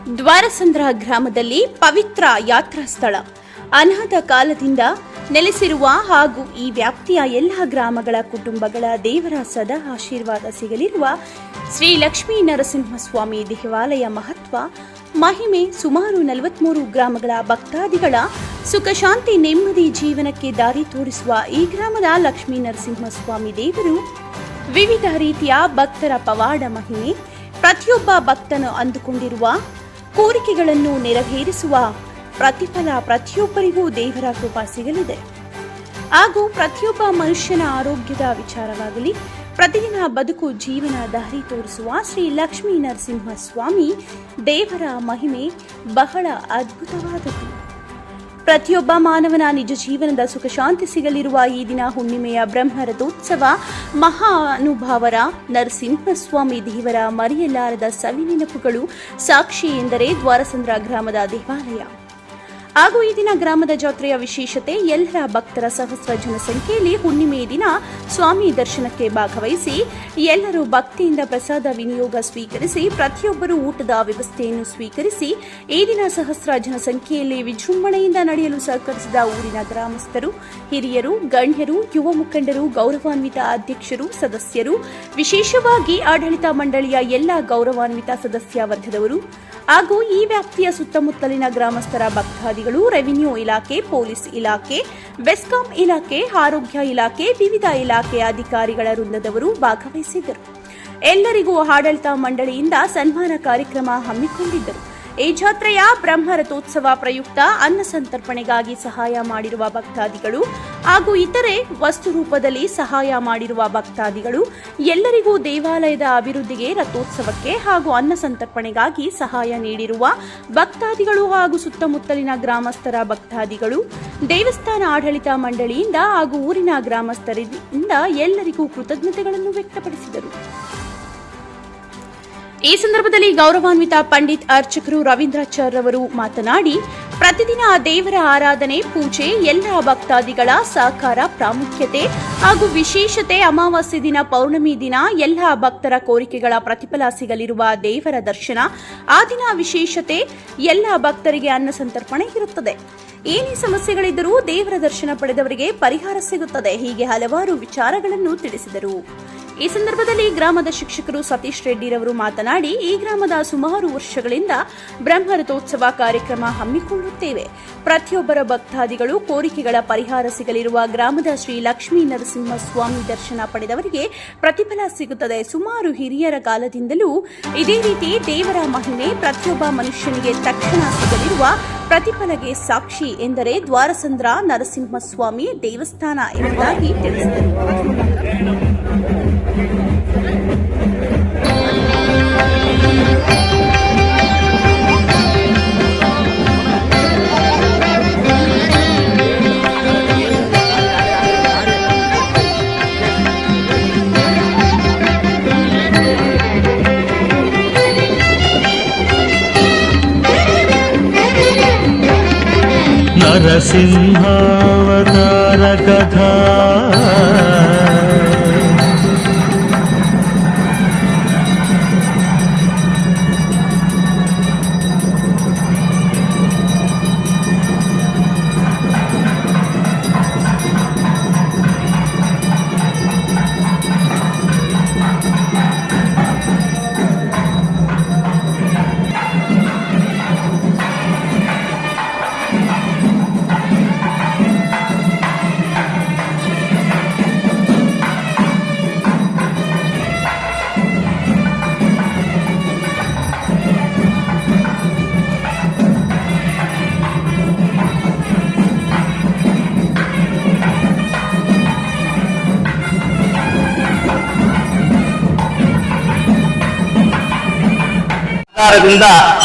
ದ್ವಾರಸಂದ್ರ ಗ್ರಾಮದಲ್ಲಿ ಪವಿತ್ರ ಯಾತ್ರಾ ಸ್ಥಳ ಅನಾಥ ಕಾಲದಿಂದ ನೆಲೆಸಿರುವ ಹಾಗೂ ಈ ವ್ಯಾಪ್ತಿಯ ಎಲ್ಲ ಗ್ರಾಮಗಳ ಕುಟುಂಬಗಳ ದೇವರ ಸದಾ ಆಶೀರ್ವಾದ ಸಿಗಲಿರುವ ಶ್ರೀ ಲಕ್ಷ್ಮೀ ನರಸಿಂಹಸ್ವಾಮಿ ದೇವಾಲಯ ಮಹತ್ವ ಮಹಿಮೆ ಸುಮಾರು 43 ಗ್ರಾಮಗಳ ಭಕ್ತಾದಿಗಳ ಸುಖ ಶಾಂತಿ ನೆಮ್ಮದಿ ಜೀವನಕ್ಕೆ ದಾರಿ ತೋರಿಸುವ ಈ ಗ್ರಾಮದ ಲಕ್ಷ್ಮೀ ನರಸಿಂಹಸ್ವಾಮಿ ದೇವರು ವಿವಿಧ ರೀತಿಯ ಭಕ್ತರ ಪವಾಡ ಮಹಿಮೆ ಪ್ರತಿಯೊಬ್ಬ ಭಕ್ತನು ಅಂದುಕೊಂಡಿರುವ ಕೋರಿಕೆಗಳನ್ನು ನೆರವೇರಿಸುವ ಪ್ರತಿಫಲ ಪ್ರತಿಯೊಬ್ಬರಿಗೂ ದೇವರ ಕೃಪಾ ಸಿಗಲಿದೆ ಹಾಗೂ ಪ್ರತಿಯೊಬ್ಬ ಮನುಷ್ಯನ ಆರೋಗ್ಯದ ವಿಚಾರವಾಗಲಿ ಪ್ರತಿದಿನ ಬದುಕು ಜೀವನ ದಾರಿ ತೋರಿಸುವ ಶ್ರೀ ಲಕ್ಷ್ಮೀ ನರಸಿಂಹ ಸ್ವಾಮಿ ದೇವರ ಮಹಿಮೆ ಬಹಳ ಅದ್ಭುತವಾದದ್ದು. ಪ್ರತಿಯೊಬ್ಬ ಮಾನವನ ನಿಜ ಜೀವನದ ಸುಖ ಶಾಂತಿ ಸಿಗಲಿರುವ ಈ ದಿನ ಹುಣ್ಣಿಮೆಯ ಬ್ರಹ್ಮರಥೋತ್ಸವ ಮಹಾ ಅನುಭಾವರ ನರಸಿಂಹಸ್ವಾಮಿ ದೇವರ ಮರೆಯಲಾರದ ಸವಿನೆನಪುಗಳು ಸಾಕ್ಷಿ ಎಂದರೆ ದ್ವಾರಸಂದ್ರ ಗ್ರಾಮದ ದೇವಾಲಯ ಹಾಗೂ ಈ ದಿನ ಗ್ರಾಮದ ಜಾತ್ರೆಯ ವಿಶೇಷತೆ ಎಲ್ಲರ ಭಕ್ತರ ಸಹಸ್ರ ಜನಸಂಖ್ಯೆಯಲ್ಲಿ ಹುಣ್ಣಿಮೆಯ ದಿನ ಸ್ವಾಮಿ ದರ್ಶನಕ್ಕೆ ಭಾಗವಹಿಸಿ ಎಲ್ಲರೂ ಭಕ್ತಿಯಿಂದ ಪ್ರಸಾದ ವಿನಿಯೋಗ ಸ್ವೀಕರಿಸಿ ಪ್ರತಿಯೊಬ್ಬರೂ ಊಟದ ವ್ಯವಸ್ಥೆಯನ್ನು ಸ್ವೀಕರಿಸಿ ಈ ದಿನ ಸಹಸ್ರ ಜನಸಂಖ್ಯೆಯಲ್ಲಿ ವಿಜೃಂಭಣೆಯಿಂದ ನಡೆಯಲು ಸಹಕರಿಸಿದ ಊರಿನ ಗ್ರಾಮಸ್ಥರು ಹಿರಿಯರು ಗಣ್ಯರು ಯುವ ಮುಖಂಡರು ಗೌರವಾನ್ವಿತ ಅಧ್ಯಕ್ಷರು ಸದಸ್ಯರು ವಿಶೇಷವಾಗಿ ಆಡಳಿತ ಮಂಡಳಿಯ ಎಲ್ಲ ಗೌರವಾನ್ವಿತ ಸದಸ್ಯ ವರ್ಗದವರು ಹಾಗೂ ಈ ವ್ಯಾಪ್ತಿಯ ಸುತ್ತಮುತ್ತಲಿನ ಗ್ರಾಮಸ್ಥರ ಭಕ್ತಾದಿಗಳು ರೆವಿನ್ಯೂ ಇಲಾಖೆ ಪೊಲೀಸ್ ಇಲಾಖೆ ಬೆಸ್ಕಾಂ ಇಲಾಖೆ ಆರೋಗ್ಯ ಇಲಾಖೆ ವಿವಿಧ ಇಲಾಖೆಯ ಅಧಿಕಾರಿಗಳ ವೃಂದದವರು ಭಾಗವಹಿಸಿದ್ದರು. ಎಲ್ಲರಿಗೂ ಆಡಳಿತ ಮಂಡಳಿಯಿಂದ ಸನ್ಮಾನ ಕಾರ್ಯಕ್ರಮ ಹಮ್ಮಿಕೊಂಡಿದ್ದರು. ಈ ಜಾತ್ರೆಯ ಬ್ರಹ್ಮರಥೋತ್ಸವ ಪ್ರಯುಕ್ತ ಅನ್ನ ಸಂತರ್ಪಣೆಗಾಗಿ ಸಹಾಯ ಮಾಡಿರುವ ಭಕ್ತಾದಿಗಳು ಹಾಗೂ ಇತರೆ ವಸ್ತು ರೂಪದಲ್ಲಿ ಸಹಾಯ ಮಾಡಿರುವ ಭಕ್ತಾದಿಗಳು ಎಲ್ಲರಿಗೂ ದೇವಾಲಯದ ಅಭಿವೃದ್ಧಿಗೆ ರಥೋತ್ಸವಕ್ಕೆ ಹಾಗೂ ಅನ್ನ ಸಂತರ್ಪಣೆಗಾಗಿ ಸಹಾಯ ನೀಡಿರುವ ಭಕ್ತಾದಿಗಳು ಹಾಗೂ ಸುತ್ತಮುತ್ತಲಿನ ಗ್ರಾಮಸ್ಥರ ಭಕ್ತಾದಿಗಳು ದೇವಸ್ಥಾನ ಆಡಳಿತ ಮಂಡಳಿಯಿಂದ ಹಾಗೂ ಊರಿನ ಗ್ರಾಮಸ್ಥರಿಂದ ಎಲ್ಲರಿಗೂ ಕೃತಜ್ಞತೆಗಳನ್ನು ವ್ಯಕ್ತಪಡಿಸಿದರು. ಈ ಸಂದರ್ಭದಲ್ಲಿ ಗೌರವಾನ್ವಿತ ಪಂಡಿತ್ ಅರ್ಚಕರು ರವೀಂದ್ರಾಚಾರ್ಯ ಅವರು ಮಾತನಾಡಿ ಪ್ರತಿದಿನ ದೇವರ ಆರಾಧನೆ ಪೂಜೆ ಎಲ್ಲ ಭಕ್ತಾದಿಗಳ ಸಹಕಾರ ಪ್ರಾಮುಖ್ಯತೆ ಹಾಗೂ ವಿಶೇಷತೆ ಅಮಾವಾಸ್ಯೆ ದಿನ ಪೌರ್ಣಮಿ ದಿನ ಎಲ್ಲ ಭಕ್ತರ ಕೋರಿಕೆಗಳ ಪ್ರತಿಫಲ ಸಿಗಲಿರುವ ದೇವರ ದರ್ಶನ ಆ ದಿನ ವಿಶೇಷತೆ ಎಲ್ಲ ಭಕ್ತರಿಗೆ ಅನ್ನ ಸಂತರ್ಪಣೆ ಇರುತ್ತದೆ. ಏನೇ ಸಮಸ್ಯೆಗಳಿದ್ದರೂ ದೇವರ ದರ್ಶನ ಪಡೆದವರಿಗೆ ಪರಿಹಾರ ಸಿಗುತ್ತದೆ. ಹೀಗೆ ಹಲವಾರು ವಿಚಾರಗಳನ್ನು ತಿಳಿಸಿದರು. ಈ ಸಂದರ್ಭದಲ್ಲಿ ಗ್ರಾಮದ ಶಿಕ್ಷಕರು ಸತೀಶ್ ರೆಡ್ಡಿರವರು ಮಾತನಾಡಿ ಈ ಗ್ರಾಮದ ಸುಮಾರು ವರ್ಷಗಳಿಂದ ಬ್ರಹ್ಮರಥೋತ್ಸವ ಕಾರ್ಯಕ್ರಮ ಹಮ್ಮಿಕೊಳ್ಳುತ್ತೇವೆ. ಪ್ರತಿಯೊಬ್ಬರ ಭಕ್ತಾದಿಗಳು ಕೋರಿಕೆಗಳ ಪರಿಹಾರ ಸಿಗಲಿರುವ ಗ್ರಾಮದ ಶ್ರೀ ಲಕ್ಷ್ಮೀ ನರಸಿಂಹ ಸ್ವಾಮಿ ದರ್ಶನ ಪಡೆದವರಿಗೆ ಪ್ರತಿಫಲ ಸಿಗುತ್ತದೆ. ಸುಮಾರು ಹಿರಿಯರ ಕಾಲದಿಂದಲೂ ಇದೇ ರೀತಿ ದೇವರ ಮಹಿಮೆ ಪ್ರತಿಯೊಬ್ಬ ಮನುಷ್ಯನಿಗೆ ತಕ್ಷಣ ಸಿಗಲಿರುವ ಪ್ರತಿಫಲಗೆ ಸಾಕ್ಷಿ ಎಂದರೆ ದ್ವಾರಸಂದ್ರ ನರಸಿಂಹಸ್ವಾಮಿ ದೇವಸ್ಥಾನ ಎಂಬುದಾಗಿ ತಿಳಿಸಿದರು. ನರಸಿಂಹಾವತಾರ ಕಥಾ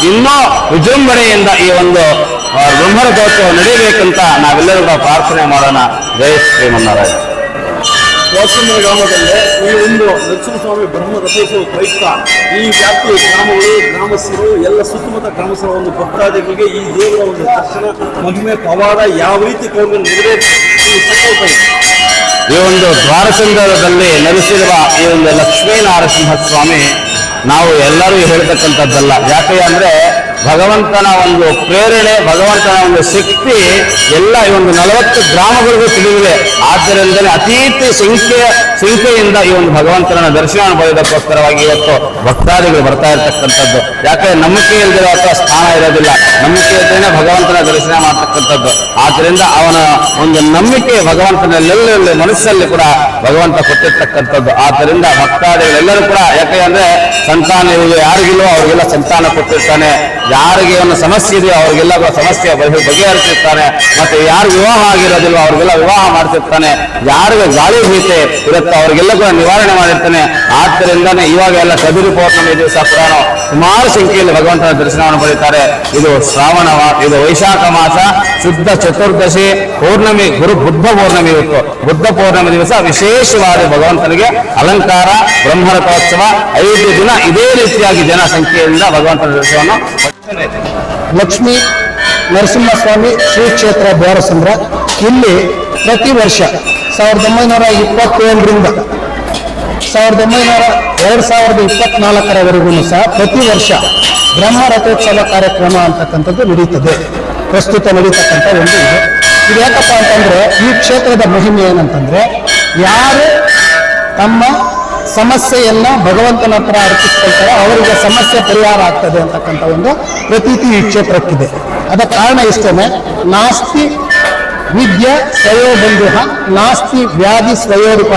ಇನ್ನೂ ವಿಜೃಂಭಣೆಯಿಂದ ಈ ಒಂದು ಬ್ರಹ್ಮರಥೋತ್ಸವ ನಡೆಯಬೇಕಂತ ನಾವೆಲ್ಲರೂ ಪ್ರಾರ್ಥನೆ ಮಾಡೋಣ. ಜಯ ಶ್ರೀಮನ್ನಾರಾಯಣ. ದ್ವಾರಸಂದ್ರ ಗ್ರಾಮದಲ್ಲಿ ಈ ಒಂದು ನರಸಿಂಹಸ್ವಾಮಿ ಬ್ರಹ್ಮರಥೋತ್ಸವ ಪ್ರಯುಕ್ತ ಈ ವ್ಯಾಪ್ತಿ ಗ್ರಾಮಗಳು ಗ್ರಾಮಸ್ಥರು ಎಲ್ಲ ಸುತ್ತಮುತ್ತ ಗ್ರಾಮಸ್ಥರ ಒಂದು ಭಕ್ತಾದಿಗಳಿಗೆ ಈ ದೇವರ ಒಂದು ದರ್ಶನ ಮಹಿಮೆ ಪವಾಡ ಯಾವ ರೀತಿ ಕೈಗೊಂಡು ನೆರವೇರಿಸಿ ಸಂಕಲ್ಪ ಇದೆ. ಈ ಒಂದು ದ್ವಾರಸಂದ್ರದಲ್ಲಿ ನೆಲೆಸಿರುವ ಈ ಒಂದು ಲಕ್ಷ್ಮೀ ನರಸಿಂಹಸ್ವಾಮಿ ನಾವು ಎಲ್ಲರೂ ಹೇಳ್ತಕ್ಕಂಥದ್ದಲ್ಲ. ಯಾಕೆ ಅಂದ್ರೆ ಭಗವಂತನ ಒಂದು ಪ್ರೇರಣೆ, ಭಗವಂತನ ಒಂದು ಶಕ್ತಿ ಎಲ್ಲ ಈ ಒಂದು 40 ಗ್ರಾಮಗಳಿಗೂ ತಿಳಿದಿದೆ. ಆದ್ದರಿಂದಲೇ ಅತೀತ ಸಂಖ್ಯೆಯಿಂದ ಈ ಒಂದು ಭಗವಂತನ ದರ್ಶನ ಪಡೆಯೋದಕ್ಕೋಸ್ಕರವಾಗಿ ಇವತ್ತು ಭಕ್ತಾದಿಗಳು ಬರ್ತಾ ಇರ್ತಕ್ಕಂಥದ್ದು. ಯಾಕಂದ್ರೆ ನಂಬಿಕೆ ಇಲ್ಲದಿರೋ ಅಥವಾ ಸ್ಥಾನ ಇರೋದಿಲ್ಲ, ನಂಬಿಕೆ ಇದ್ದೇನೆ ಭಗವಂತನ ದರ್ಶನ ಮಾಡ್ತಕ್ಕಂಥದ್ದು. ಆದ್ದರಿಂದ ಅವನ ಒಂದು ನಂಬಿಕೆ ಭಗವಂತನಲ್ಲೆಲ್ಲ ಮನಸ್ಸಲ್ಲಿ ಕೂಡ ಭಗವಂತ ಕೊಟ್ಟಿರ್ತಕ್ಕಂಥದ್ದು. ಆದ್ದರಿಂದ ಭಕ್ತಾದಿಗಳೆಲ್ಲರೂ ಕೂಡ, ಯಾಕೆಂದ್ರೆ ಸಂತಾನ ಯಾರಿಗಿಲ್ವೋ ಅವ್ರಿಗೆಲ್ಲ ಸಂತಾನ ಕೊಟ್ಟಿರ್ತಾನೆ, ಯಾರಿಗೆ ಒಂದು ಸಮಸ್ಯೆ ಇದೆಯೋ ಅವ್ರಿಗೆಲ್ಲ ಸಮಸ್ಯೆ ಬಗೆಹರಿಸಿರ್ತಾನೆ, ಮತ್ತೆ ಯಾರು ವಿವಾಹ ಆಗಿರೋದಿಲ್ವೋ ಅವ್ರಿಗೆಲ್ಲ ವಿವಾಹ ಮಾಡ್ತಿರ್ತಾನೆ, ಯಾರಿಗೆ ಗಾಳಿ ಭೀತೆ ಇರುತ್ತೋ ಅವ್ರಿಗೆಲ್ಲ ಕೂಡ ನಿವಾರಣೆ ಮಾಡಿರ್ತಾನೆ. ಆದ್ದರಿಂದನೇ ಇವಾಗ ಎಲ್ಲ ಕದಿರು ಪೌರ್ಣಮಿ ದಿವಸ ಕೂಡ ಸುಮಾರು ಸಂಖ್ಯೆಯಲ್ಲಿ ಭಗವಂತನ ದರ್ಶನವನ್ನು ಪಡೀತಾರೆ. ಇದು ಶ್ರಾವಣ, ಇದು ವೈಶಾಖ ಮಾಸ ಶುದ್ಧ ಚತುರ್ದಶಿ ಪೌರ್ಣಮಿ, ಬುದ್ಧ ಪೌರ್ಣಮಿ ಇತ್ತು. ಬುದ್ಧ ಪೌರ್ಣಮಿ ದಿವಸ ವಿಶೇಷವಾದ ಭಗವಂತನಿಗೆ ಅಲಂಕಾರ, ಬ್ರಹ್ಮರಥೋತ್ಸವ 5 ದಿನ ಇದೇ ರೀತಿಯಾಗಿ ಜನಸಂಖ್ಯೆಯಿಂದ ಭಗವಂತನ ದರ್ಶನವನ್ನು ಲಕ್ಷ್ಮೀ ನರಸಿಂಹಸ್ವಾಮಿ ಶ್ರೀ ಕ್ಷೇತ್ರ ದ್ವಾರಸಂದ್ರ. ಇಲ್ಲಿ ಪ್ರತಿ ವರ್ಷ 1927ರಿಂದ 2024ರವರೆಗೂ ಸಹ ಪ್ರತಿ ವರ್ಷ ಬ್ರಹ್ಮ ರಥೋತ್ಸವ ಕಾರ್ಯಕ್ರಮ ಅಂತಕ್ಕಂಥದ್ದು ನಡೀತದೆ. ಪ್ರಸ್ತುತ ನಡೀತಕ್ಕಂಥ ಒಂದು ಇದು ಯಾಕಪ್ಪ ಅಂತಂದ್ರೆ, ಈ ಕ್ಷೇತ್ರದ ಮಹಿಮೆ ಏನಂತಂದ್ರೆ, ಯಾರು ತಮ್ಮ ಸಮಸ್ಯೆಯನ್ನ ಭಗವಂತನ ಹತ್ರ ಅರ್ಪಿಸ್ಕೊಳ್ತಾರೆ ಅವರಿಗೆ ಸಮಸ್ಯೆ ಪರಿಹಾರ ಆಗ್ತದೆ ಅಂತಕ್ಕಂಥ ಒಂದು ಪ್ರತೀತಿ ಈ ಕ್ಷೇತ್ರಕ್ಕಿದೆ. ಅದಕ್ಕೆ ಕಾರಣ ಇಷ್ಟೇನೆ, ನಾಸ್ತಿ ವಿದ್ಯಾ ಸ್ವಯೋಬಂಧು ನಾಸ್ತಿ ವ್ಯಾಧಿ ಸ್ವಯೋರೂಪ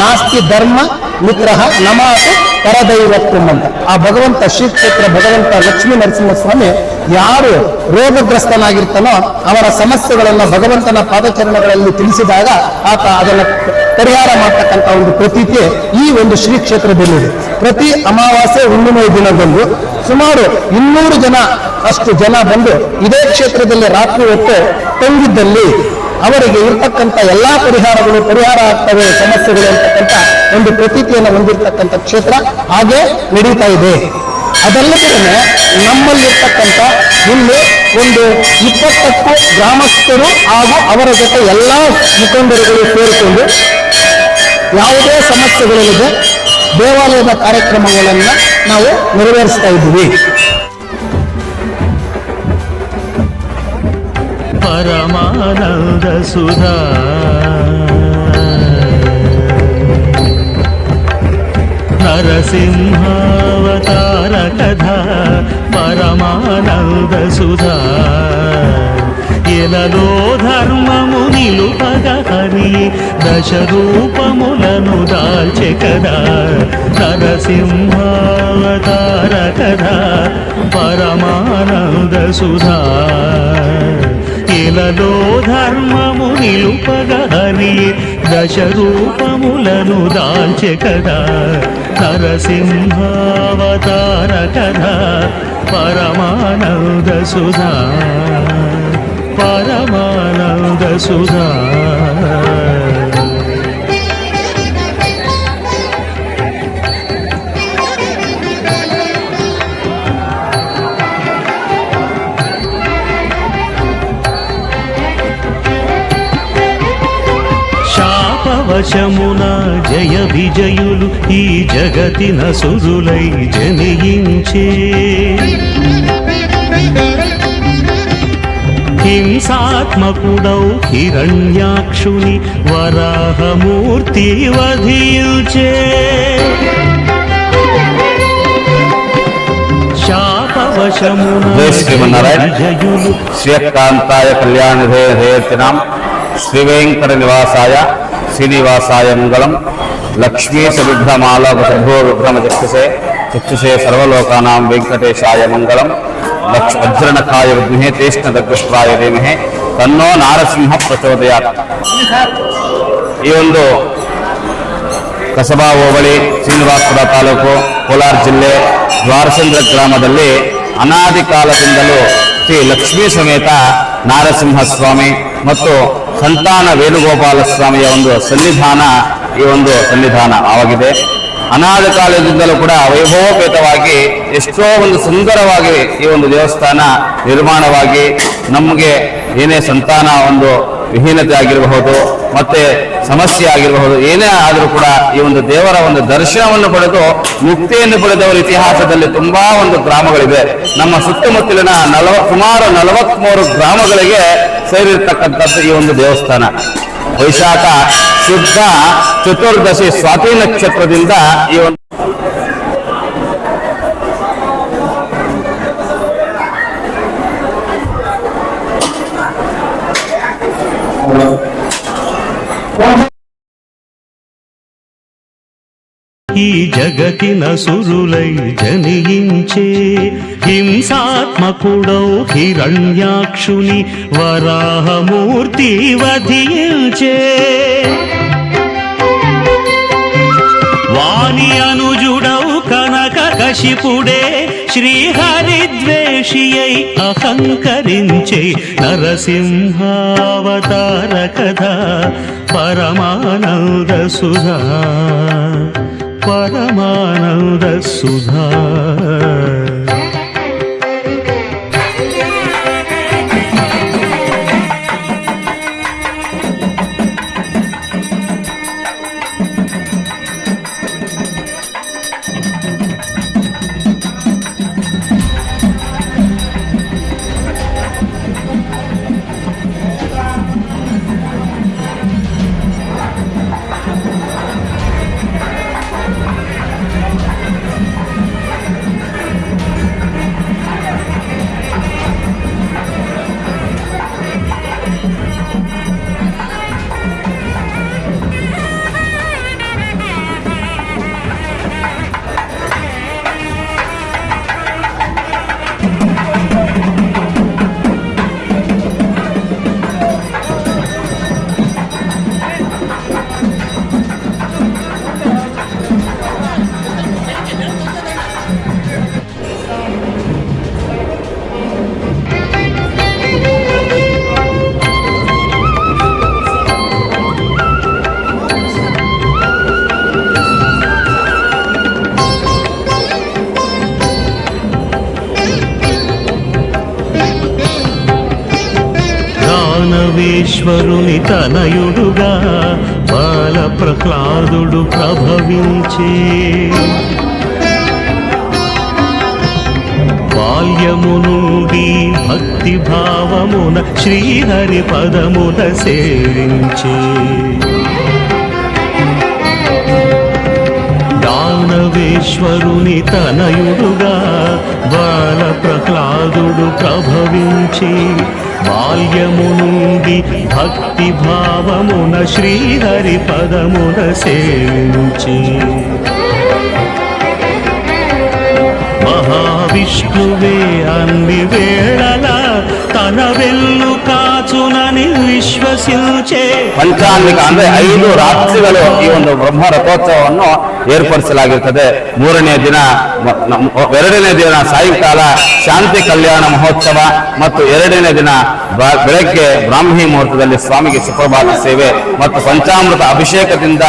ನಾಸ್ತಿ ಧರ್ಮ ಮಿತ್ರ ನಮಾತು ಪರದೈವತ್ವಂ ಅಂತ. ಆ ಭಗವಂತ ಶ್ರೀ ಕ್ಷೇತ್ರ ಭಗವಂತ ಲಕ್ಷ್ಮೀ ನರಸಿಂಹಸ್ವಾಮಿ ಯಾರು ರೋಗಗ್ರಸ್ತನಾಗಿರ್ತಾನೋ ಅವರ ಸಮಸ್ಯೆಗಳನ್ನು ಭಗವಂತನ ಪಾದಚರಣಗಳಲ್ಲಿ ತಿಳಿಸಿದಾಗ ಆತ ಅದನ್ನು ಪರಿಹಾರ ಮಾಡ್ತಕ್ಕಂಥ ಒಂದು ಪ್ರತೀತಿ ಈ ಒಂದು ಶ್ರೀ ಕ್ಷೇತ್ರದಲ್ಲಿದೆ. ಪ್ರತಿ ಅಮಾವಾಸ್ಯೆ ಹುಣ್ಣಿಮೆ ದಿನದಂದು ಸುಮಾರು 200 ಜನ ಅಷ್ಟು ಜನ ಬಂದು ಇದೇ ಕ್ಷೇತ್ರದಲ್ಲಿ ರಾತ್ರಿ ಹೊತ್ತು ತಂಗಿದ್ದಲ್ಲಿ ಅವರಿಗೆ ಇರ್ತಕ್ಕಂಥ ಎಲ್ಲಾ ಪರಿಹಾರ ಆಗ್ತವೆ ಸಮಸ್ಯೆಗಳು ಅಂತಕ್ಕಂಥ ಒಂದು ಪ್ರತೀತಿಯನ್ನು ಹೊಂದಿರತಕ್ಕಂಥ ಕ್ಷೇತ್ರ ಹಾಗೆ ನಡೀತಾ ಇದೆ. ಅದಲ್ಲದೆ ನಮ್ಮಲ್ಲಿರ್ತಕ್ಕಂಥ ಇಲ್ಲಿ ಒಂದು 20ಕ್ಕೂ ಗ್ರಾಮಸ್ಥರು ಹಾಗೂ ಅವರ ಜೊತೆ ಎಲ್ಲ ಮುಖಂಡರುಗಳು ಸೇರಿಕೊಂಡು ಯಾವುದೇ ಸಮಸ್ಯೆಗಳಿಲ್ಲದೆ ದೇವಾಲಯದ ಕಾರ್ಯಕ್ರಮಗಳನ್ನು ನಾವು ನೆರವೇರಿಸ್ತಾ ಇದ್ದೀವಿ. ಪರಮಾನಂದ ಸುಧಾ ನರಸಿಂಹಾವತಾರ ಕಥಾ పరమానంద సుధా ఎలలో ధర్మము నిలుపగని దశ రూపములను దాల్చె కదా నరసింహావతార కదా పరమానంద సుధా ఎలలో ధర్మము నిలుపగని దశ రూపములను దాల్చె కదా నరసింహావతార కదా పరమానంద సుధా పరమానంద సుధా శాపవశమున జయ విజయులు ఈ జగతిన సురులై జనించే హింసాత్మకుడౌ హిరణ్యాక్షుని వరాహమూర్తి వధించే శాపవశమున జయులు శ్రీకాంతాయ కళ్యాణ హేతినాం శ్రీ వెంకట నివాసాయ శ్రీనివాసాయ మంగళం లక్ష్మీ సవిభ్రమాలోకసభో విభ్రమ చక్షుషే సర్వలోకానాం వెంకటేశాయ మంగళం వజ్రనఖాయ విద్మహే తేష్ణదగ్రష్ట్రాయ ధీమహి తన్నో నారసింహ ప్రచోదయాత్. ಈ ಒಂದು ಕಸಬಾ ಹೋಬಳಿ ಶ್ರೀನಿವಾಸಪುರ ತಾಲೂಕು ಕೋಲಾರ ಜಿಲ್ಲೆ ದ್ವಾರಸಂದ್ರ ಗ್ರಾಮದಲ್ಲಿ ಅನಾದಿ ಕಾಲದಿಂದಲೂ ಶ್ರೀ ಲಕ್ಷ್ಮೀ ಸಮೇತ ನಾರಸಿಂಹಸ್ವಾಮಿ ಮತ್ತು ಸಂತಾನ ವೇಣುಗೋಪಾಲ ಸ್ವಾಮಿಯ ಒಂದು ಸನ್ನಿಧಾನ ಈ ಒಂದು ಸನ್ನಿಧಾನ ಆಗಿದೆ. ಅನಾದಿ ಕಾಲದಿಂದಲೂ ಕೂಡ ವೈಭವೋಪೇತವಾಗಿ ಎಷ್ಟೋ ಒಂದು ಸುಂದರವಾಗಿ ಈ ಒಂದು ದೇವಸ್ಥಾನ ನಿರ್ಮಾಣವಾಗಿ ನಮಗೆ ಏನೇ ಸಂತಾನ ಒಂದು ವಿಹೀನತೆ ಆಗಿರಬಹುದು, ಮತ್ತೆ ಸಮಸ್ಯೆ ಆಗಿರಬಹುದು, ಏನೇ ಆದರೂ ಕೂಡ ಈ ಒಂದು ದೇವರ ಒಂದು ದರ್ಶನವನ್ನು ಪಡೆದು ಮುಕ್ತಿಯನ್ನು ಪಡೆದವರ ಇತಿಹಾಸದಲ್ಲಿ ತುಂಬಾ ಒಂದು ಗ್ರಾಮಗಳಿವೆ. ನಮ್ಮ ಸುತ್ತಮುತ್ತಲಿನ ಸುಮಾರು 43 ಗ್ರಾಮಗಳಿಗೆ ಸೇರಿರ್ತಕ್ಕಂಥದ್ದು ಈ ಒಂದು ದೇವಸ್ಥಾನ. ವೈಶಾಖ ಶುದ್ಧ ಚತುರ್ದಶಿ ಸ್ವಾತಿ ನಕ್ಷತ್ರದಿಂದ ಈ ಒಂದು ఈ జగతిన సురులై జనించే హింసాత్మకుడౌ హిరణ్యాక్షుని వరాహమూర్తి వధించే వాణి అనుజుడౌ కనక కశిపుడే శ్రీహరిద్వేషియై అహంకరించే నరసింహావతార కథ పరమానంద సుధా పరమానంద సుధా. దానవేశ్వరుని తనయుడుగా బాల ప్రహ్లాదుడు ప్రభవించే బాల్యము నుండి భక్తి భావమున శ్రీహరి పదమున సేవించే దానవేశ్వరుని తనయుడుగా బాల ప్రహ్లాదుడు ప్రభవించి బాల్యము నుండి భక్తి భావమున శ్రీహరి పదమున సేవించి మహావిష్ణువే అన్ని వేళల తన వెల్లు కాచునని విశ్వసించే. ಪಂಚಾಂಗಿಕ ಅಂದ್ರೆ 5 ರಾತ್ರಿಗಳು ಈ ಒಂದು ಬ್ರಹ್ಮ ರಥೋತ್ಸವವನ್ನು ಏರ್ಪಡಿಸಲಾಗಿರುತ್ತದೆ. 2ನೇ ದಿನ ಸಾಯಂಕಾಲ ಶಾಂತಿ ಕಲ್ಯಾಣ ಮಹೋತ್ಸವ ಮತ್ತು 2ನೇ ದಿನ ಬೆಳಗ್ಗೆ ಬ್ರಾಹ್ಮಿ ಮುಹೂರ್ತದಲ್ಲಿ ಸ್ವಾಮಿಗೆ ಸುಪ್ರಭಾತ ಸೇವೆ ಮತ್ತು ಪಂಚಾಮೃತ ಅಭಿಷೇಕದಿಂದ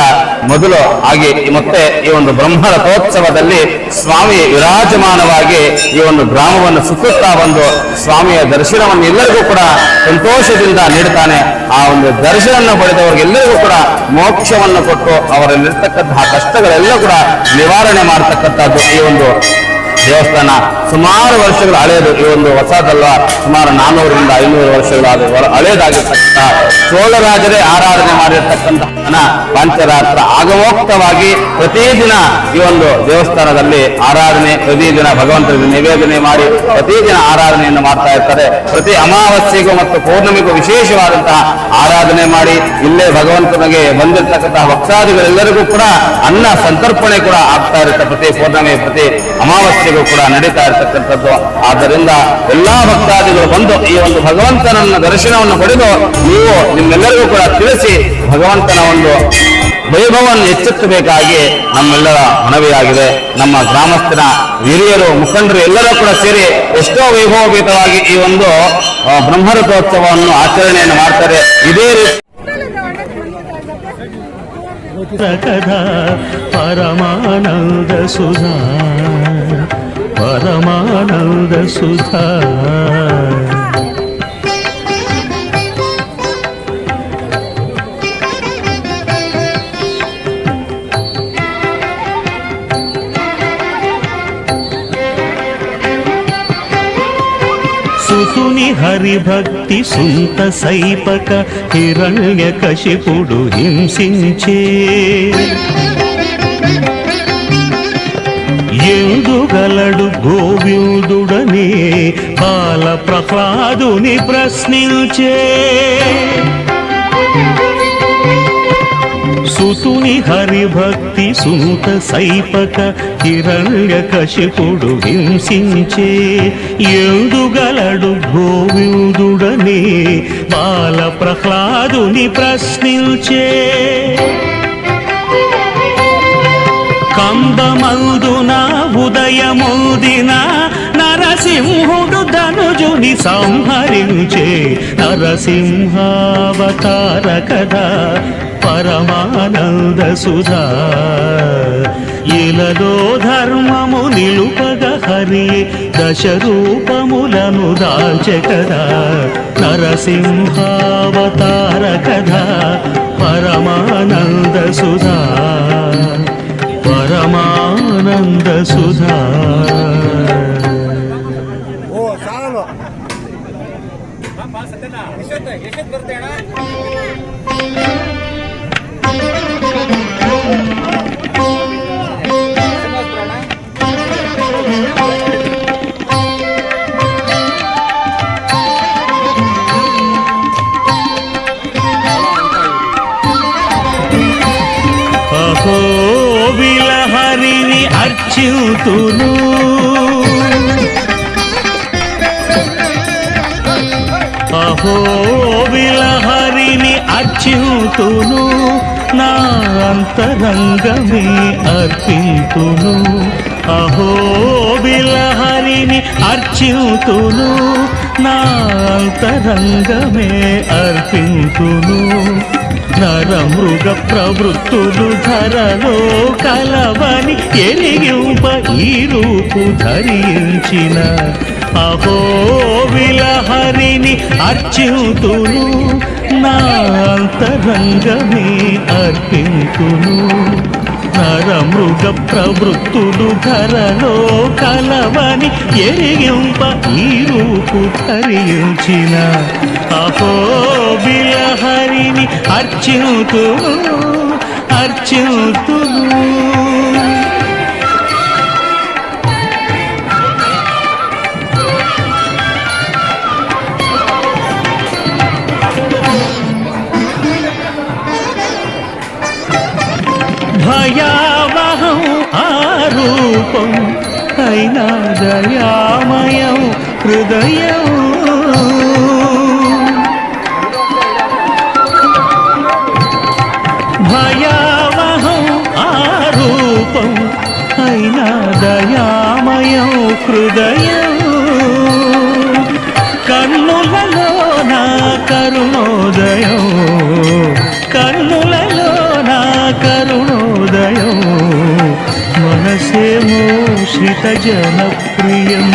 ಮೊದಲು ಆಗಿ ಮತ್ತೆ ಈ ಒಂದು ಬ್ರಹ್ಮ ರಥೋತ್ಸವದಲ್ಲಿ ಸ್ವಾಮಿ ವಿರಾಜಮಾನವಾಗಿ ಈ ಒಂದು ಗ್ರಾಮವನ್ನು ಸುತ್ತುತ್ತಾ ಬಂದು ಸ್ವಾಮಿಯ ದರ್ಶನವನ್ನು ಎಲ್ಲರಿಗೂ ಕೂಡ ಸಂತೋಷದಿಂದ ನೀಡುತ್ತಾನೆ. ಆ ಒಂದು ದರ್ಶನ ಪಡೆದವರಿಗೆಲ್ಲರಿಗೂ ಕೂಡ ಮೋಕ್ಷವನ್ನು ಕೊಟ್ಟು ಅವರಲ್ಲಿರ್ತಕ್ಕಂತಹ ಕಷ್ಟಗಳೆಲ್ಲ ಕೂಡ ನಿವಾರಣೆ ಮಾಡತಕ್ಕಂಥದ್ದು ಈ ಒಂದು ದೇವಸ್ಥಾನ. ಸುಮಾರು ವರ್ಷಗಳು ಹಳೆಯದು, ಈ ಒಂದು ಹೊಸದಲ್ಲ, ಸುಮಾರು 400ರಿಂದ 500 ವರ್ಷಗಳ ಹಳೆಯದಾಗಿರ್ತಕ್ಕಂಥ ಚೋಳರಾಜರೇ ಆರಾಧನೆ ಮಾಡಿರ್ತಕ್ಕಂತಹ ಪಂಚರಾತ್ರ ಆಗಮೋಕ್ತವಾಗಿ ಪ್ರತಿದಿನ ಈ ಒಂದು ದೇವಸ್ಥಾನದಲ್ಲಿ ಆರಾಧನೆ, ಪ್ರತಿದಿನ ಭಗವಂತನಿಗೆ ನಿವೇದನೆ ಮಾಡಿ ಪ್ರತಿದಿನ ಆರಾಧನೆಯನ್ನು ಮಾಡ್ತಾ ಇರ್ತಾರೆ. ಪ್ರತಿ ಅಮಾವಾಸ್ಯೆಗೂ ಮತ್ತು ಪೌರ್ಣಮಿಗೂ ವಿಶೇಷವಾದಂತಹ ಆರಾಧನೆ ಮಾಡಿ ಇಲ್ಲೇ ಭಗವಂತನಿಗೆ ಬಂದಿರತಕ್ಕಂತಹ ಭಕ್ತಾದಿಗಳೆಲ್ಲರಿಗೂ ಕೂಡ ಅನ್ನ ಸಂತರ್ಪಣೆ ಕೂಡ ಆಗ್ತಾ ಇರುತ್ತೆ. ಪ್ರತಿ ಪೌರ್ಣಮಿ ಪ್ರತಿ ಅಮಾವಾಸ್ಯೆಗೂ ಕೂಡ ನಡೀತಾ ಇರತಕ್ಕಂಥದ್ದು. ಆದ್ದರಿಂದ ಎಲ್ಲಾ ಭಕ್ತಾದಿಗಳು ಬಂದು ಈ ಒಂದು ಭಗವಂತನನ್ನ ದರ್ಶನವನ್ನು ಪಡೆದು ನೀವು ನಿಮ್ಮೆಲ್ಲರಿಗೂ ಕೂಡ ತಿಳಿಸಿ ಭಗವಂತನ ಒಂದು ವೈಭವವನ್ನು ಹೆಚ್ಚಿಸಬೇಕಾಗಿ ನಮ್ಮೆಲ್ಲರ ಮನವಿಯಾಗಿದೆ. ನಮ್ಮ ಗ್ರಾಮಸ್ಥರ ಹಿರಿಯರು ಮುಖಂಡರು ಎಲ್ಲರೂ ಕೂಡ ಸೇರಿ ಎಷ್ಟೋ ವೈಭವೋಪೇತವಾಗಿ ಈ ಒಂದು ಬ್ರಹ್ಮರಥೋತ್ಸವವನ್ನು ಆಚರಣೆಯನ್ನು ಮಾಡ್ತಾರೆ. ಇದೇ ರೀತಿ ಕಥಾ ಪರಮಾನಂದ ಸುಧಾ ಪರಮಾನಂದ ಸುಧಾ. సుతుని హరిభక్తి సుంత సైపక హిరణ్యకశిపుడు హింసించే ఎందుగలడు గోవిందుడనే బాల ప్రహ్లాదుని ప్రశ్నించే సుతుని హరిభక్తి సూత సైపక హిరణ్యకశిపుడు హింసించే ఎందుగలడు గోవిందుడనే బాల ప్రహ్లాదుని ప్రశ్నించే కంబమందున ఉదయముదిన నరసింహుడు ధనుజుని సంహరించే నరసింహావతార కదా పరమానంద సుధా ఇలలో ధర్మము నిలుపగ హరి దశ రూపములను దాల్చె కదా నరసింహావతార కదా పరమానంద సుధా పరమానంద సుధా అహో విలహరిని అర్చితును అహో విలహరిని అర్చితును నా అంతరంగమే అర్పింతును అహో విలహరిని అర్చితును నా అంతరంగమే అర్పింతును నరమృగ ప్రవృత్తులు ధరలో కలవని ఎరిగింప ఈ రూపు ధరించిన అహో విలహరిని అర్చితును నా అంతరంగమే అర్పింతును నరమృగ ప్రవృత్తులు ధరలో కలవని ఎరిగింప ఈ రూపు ధరించిన అహో విలహరిని అర్చితును అర్చితును భయావహం ఆరూపం అయినా దయామయం హృదయం భయావహం ఆరూపం అయినా దయామయం హృదయం కన్నులలో నా కరుణోదయం కన్నులలో నా కరుణోదయం మనసేమో శ్రిత జనప్రియం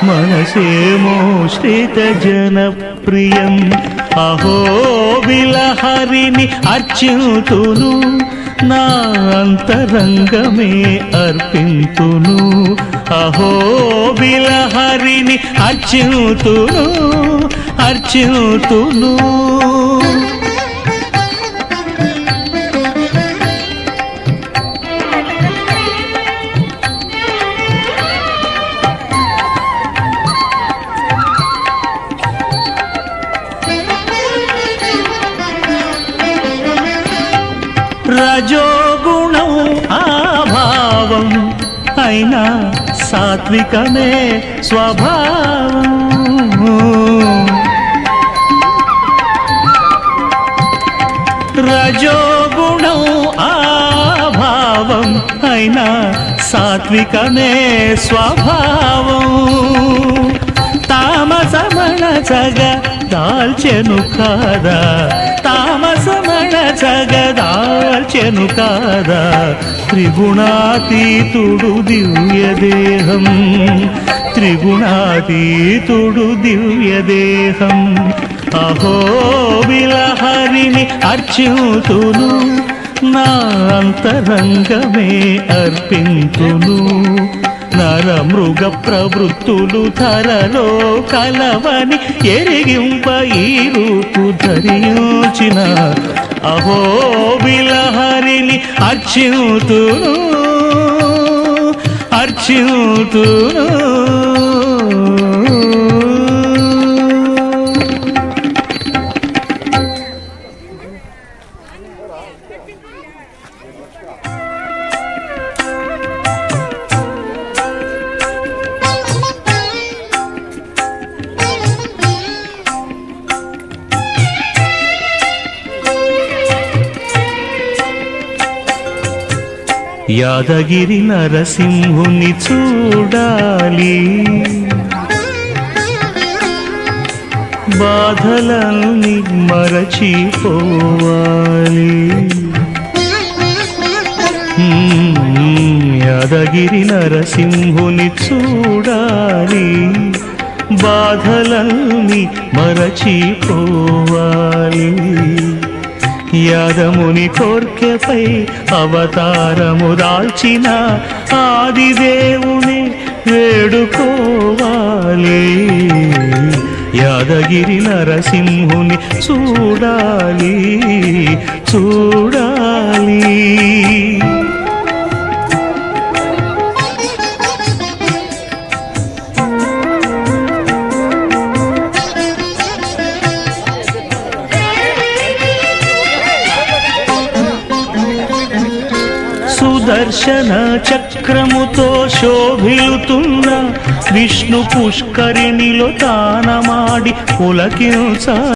మనసేమో శ్రిత జనప్రియం అహో విలహరిని అర్చితును నా అంతరంగమే అర్పింతును అహో విలహరిని అర్చితును అర్చితును రజోగుణం ఆభావం అయినా సాత్వికమే స్వభావం రజోగుణం ఆభావం అయినా సాత్వికమే స్వభావం తామసమణ జగ దాల్చెను కాదా తామసమణ జగదాల్చెను కాదా త్రిగుణాతీతుడు దివ్యదేహం త్రిగుణాతీతుడు దివ్యదేహం అహో విలహరిని అర్చితును నా అంతరంగమే అర్పింతును నర మృగ ప్రవృత్తులు ధరలో కలవని ఎరిగింప ఈ రూపు ధరించిన అహో బిలహరిని అర్చింతును అర్చింతును. యాదగిరి నరసింహుని చూడాలి, బాధలని మరచిపోవాలి. యాదగిరి నరసింహుని చూడాలి, బాధలని మరచిపోవాలి. యాదముని కోర్కెపై అవతారము దాల్చిన ఆదిదేవుని వేడుకోవాలి. యాదగిరి నరసింహుని చూడాలి చూడాలి. సుదర్శన చక్రముతో శోభిలుతున్న విష్ణు పుష్కరిణిలో తానమాడి పులకించ